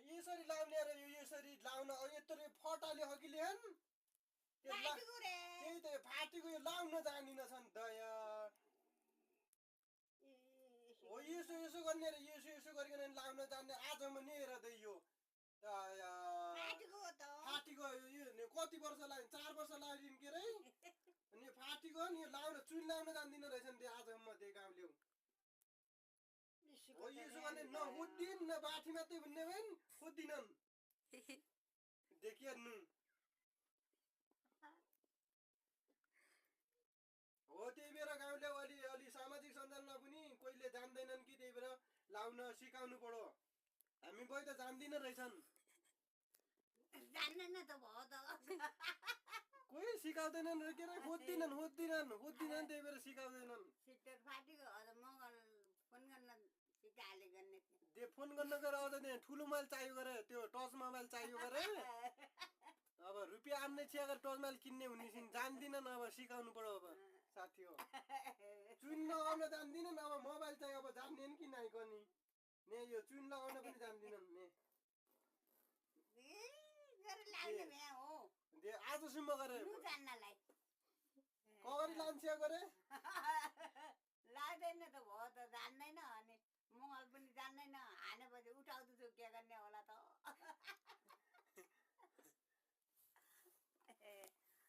यसरी लाउने र यसरी लाउन यत्रो फटाले हगिले हन त्यही त फाटेको यो लाउन जानिन छन् त यार हो यसो यसो गर्ने र यसो गरिकन लाउन जान्ने आजमा नि हेर त यो फाटेको यो कति वर्ष लाग्यो 4 वर्ष लाग्यो के रे अनि फाटेको नि यो लाउन चुन लाउन जान्दिन रहेछन् त्यो आजमा त्यो गाउँले हो यसो गर्ने न हुद्दिन न बाठी मात्रै भन्ने भएन हुद्दिनन् देखिहाल्नु हो त्यही बेला गाउँले अलि सामाजिक सञ्जालमा पनि कोहीले जान्दैनन् कि त्यही बेला लाउन सिकाउनु पर्यो हामी बइ त जान्दिन रहेछन् जान्दैन त भयो त कोही सिकाउँदैनन् रे के रे हुद्दिनन् त्यही बेला सिकाउँदैनन् सिटर फाटेको मगर फोन गर्न सिकाले गर्ने दे फोन गर्न गएर आउँदा त्यहाँ ठुलो मोबाइल चाहियो गरे त्यो टच मोबाइल चाहियो गरे अब रुपियाँ आम्ने छिया गरेर टच मोबाइल किन्ने हुने छिन् जान्दिनन् अब सिकाउनु पर्यो अब साथी हो चुन लगाउन जान्दिनन् अब मोबाइल चाहिँ अब जान्दिनन् कि नाइ पनि ने यो चुन लगाउन पनि जान्दिनन् ने दे आजसम्म गरे कगरी लान्छे गरे लाग्दैन त भयो त जान्दैन अनि मङ्गल पनि जान्दैन हानेपछि उठाउँदैछु के गर्ने होला त